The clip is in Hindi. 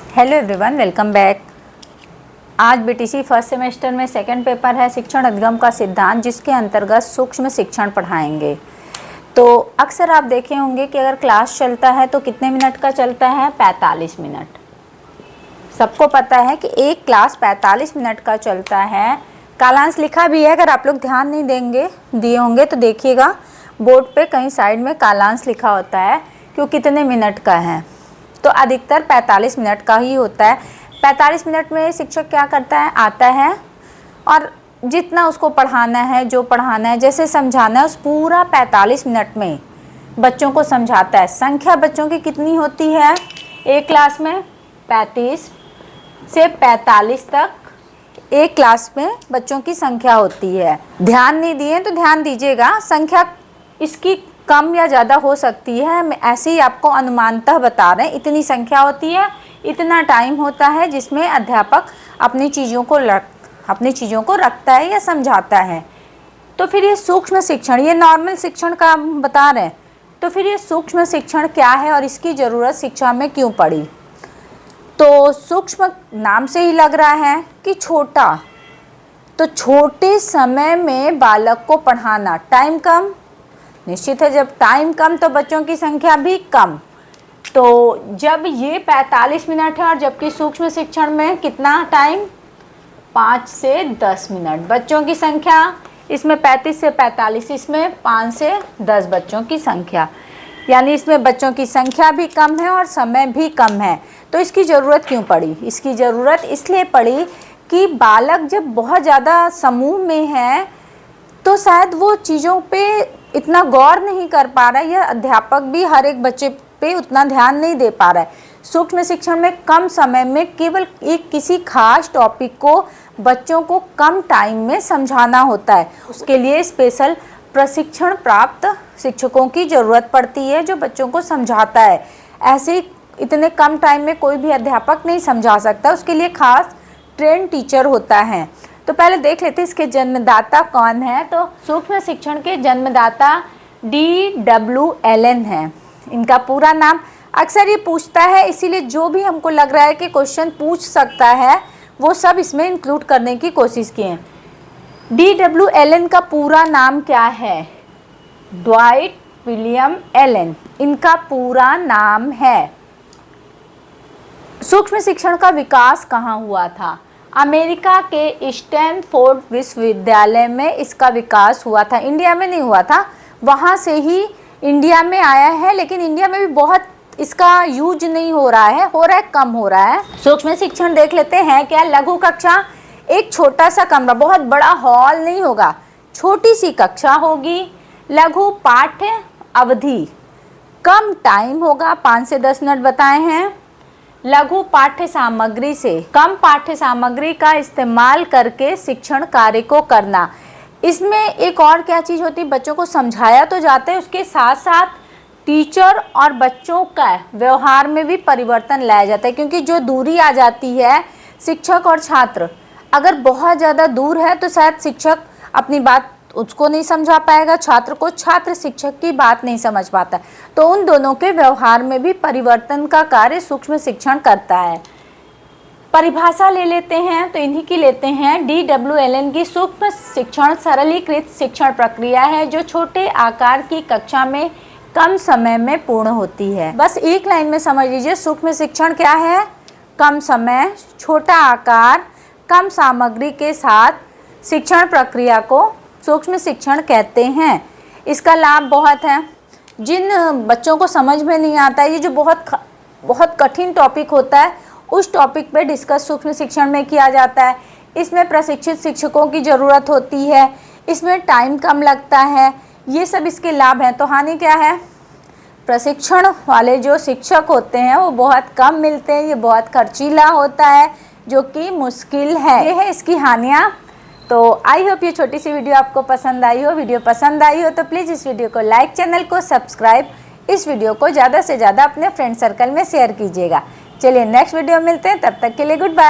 Hello everyone, welcome back. आज बीटीसी फर्स्ट सेमेस्टर में सेकंड पेपर है शिक्षण अधिगम का सिद्धांत, जिसके अंतर्गत सूक्ष्म शिक्षण पढ़ाएंगे। तो अक्सर आप देखे होंगे कि अगर क्लास चलता है तो कितने मिनट का चलता है? 45 मिनट। सबको पता है कि एक क्लास 45 मिनट का चलता है। कालांश लिखा भी है, अगर आप लोग ध्यान नहीं दिए होंगे तो देखिएगा बोर्ड पे कहीं साइड में कालांश लिखा होता है कि वो कितने मिनट का है। तो अधिकतर 45 मिनट का ही होता है। 45 मिनट में शिक्षक क्या करता है, आता है और जितना उसको पढ़ाना है, जो पढ़ाना है, जैसे समझाना है, उस पूरा 45 मिनट में बच्चों को समझाता है। संख्या बच्चों की कितनी होती है एक क्लास में? 35 से 45 तक एक क्लास में बच्चों की संख्या होती है। ध्यान नहीं दिए तो ध्यान दीजिएगा, संख्या इसकी कम या ज़्यादा हो सकती है। हम ऐसे ही आपको अनुमानतः बता रहे हैं, इतनी संख्या होती है, इतना टाइम होता है जिसमें अध्यापक अपनी चीज़ों को रखता है या समझाता है। तो फिर ये सूक्ष्म शिक्षण, ये नॉर्मल शिक्षण का हम बता रहे हैं, तो फिर ये सूक्ष्म शिक्षण क्या है और इसकी ज़रूरत शिक्षा में क्यों पड़ी? तो सूक्ष्म नाम से ही लग रहा है कि छोटा, तो छोटे समय में बालक को पढ़ाना, टाइम कम, निश्चित है जब टाइम कम तो बच्चों की संख्या भी कम। तो जब ये 45 मिनट है और जबकि सूक्ष्म शिक्षण में कितना टाइम? 5 से 10 मिनट। बच्चों की संख्या इसमें 35 से 45, इसमें 5 से 10 बच्चों की संख्या, यानी इसमें बच्चों की संख्या भी कम है और समय भी कम है। तो इसकी ज़रूरत क्यों पड़ी? इसकी ज़रूरत इसलिए पड़ी कि बालक जब बहुत ज़्यादा समूह में है तो शायद वो चीज़ों पे इतना गौर नहीं कर पा रहा है, या अध्यापक भी हर एक बच्चे पे उतना ध्यान नहीं दे पा रहा है। सूक्ष्म शिक्षण में कम समय में केवल एक किसी खास टॉपिक को बच्चों को कम टाइम में समझाना होता है। उसके लिए स्पेशल प्रशिक्षण प्राप्त शिक्षकों की ज़रूरत पड़ती है जो बच्चों को समझाता है। ऐसे ही इतने कम टाइम में कोई भी अध्यापक नहीं समझा सकता, उसके लिए खास ट्रेन टीचर होता है। तो पहले देख लेते हैं इसके जन्मदाता कौन है। तो सूक्ष्म शिक्षण के जन्मदाता D.W. एलन हैं। इनका पूरा नाम अक्सर ये पूछता है, इसीलिए जो भी हमको लग रहा है कि क्वेश्चन पूछ सकता है वो सब इसमें इंक्लूड करने की कोशिश की है। D.W. एलन का पूरा नाम क्या है? ड्वाइट विलियम एलन इनका पूरा नाम है। सूक्ष्म शिक्षण का विकास कहाँ हुआ था? अमेरिका के स्टैनफोर्ड विश्वविद्यालय में इसका विकास हुआ था। इंडिया में नहीं हुआ था, वहाँ से ही इंडिया में आया है, लेकिन इंडिया में भी बहुत इसका यूज नहीं हो रहा है, कम हो रहा है। सूक्ष्म शिक्षण देख लेते हैं क्या? लघु कक्षा, एक छोटा सा कमरा, बहुत बड़ा हॉल नहीं होगा, छोटी सी कक्षा होगी। लघु पाठ्य अवधि, कम टाइम होगा, 5 से 10 मिनट बताए हैं। लघु पाठ्य सामग्री से, कम पाठ्य सामग्री का इस्तेमाल करके शिक्षण कार्य को करना। इसमें एक और क्या चीज़ होती है, बच्चों को समझाया तो जाता है, उसके साथ साथ टीचर और बच्चों का व्यवहार में भी परिवर्तन लाया जाता है। क्योंकि जो दूरी आ जाती है शिक्षक और छात्र, अगर बहुत ज़्यादा दूर है तो शायद शिक्षक अपनी बात उसको नहीं समझा पाएगा, छात्र को, छात्र शिक्षक की बात नहीं समझ पाता। तो उन दोनों के व्यवहार में भी परिवर्तन का कार्य सूक्ष्म शिक्षण करता है। परिभाषा ले लेते हैं तो इन्हीं की लेते हैं। D.W. एलन की सूक्ष्म शिक्षण सरलीकृत शिक्षण प्रक्रिया है जो छोटे आकार की कक्षा में कम समय में पूर्ण होती है। बस एक लाइन में समझ लीजिए, सूक्ष्म शिक्षण क्या है? कम समय, छोटा आकार, कम सामग्री के साथ शिक्षण प्रक्रिया को सूक्ष्म शिक्षण कहते हैं। इसका लाभ बहुत है। जिन बच्चों को समझ में नहीं आता है, ये जो बहुत कठिन टॉपिक होता है, उस टॉपिक पे डिस्कस सूक्ष्म शिक्षण में किया जाता है। इसमें प्रशिक्षित शिक्षकों की ज़रूरत होती है, इसमें टाइम कम लगता है, ये सब इसके लाभ हैं। तो हानि क्या है? प्रशिक्षण वाले जो शिक्षक होते हैं वो बहुत कम मिलते हैं, ये बहुत खर्चीला होता है, जो कि मुश्किल है। ये है इसकी हानियाँ। तो आई होप ये छोटी सी वीडियो आपको पसंद आई हो। वीडियो पसंद आई हो तो प्लीज़ इस वीडियो को लाइक, चैनल को सब्सक्राइब, इस वीडियो को ज़्यादा से ज़्यादा अपने फ्रेंड सर्कल में शेयर कीजिएगा। चलिए नेक्स्ट वीडियो मिलते हैं, तब तक के लिए गुड बाय।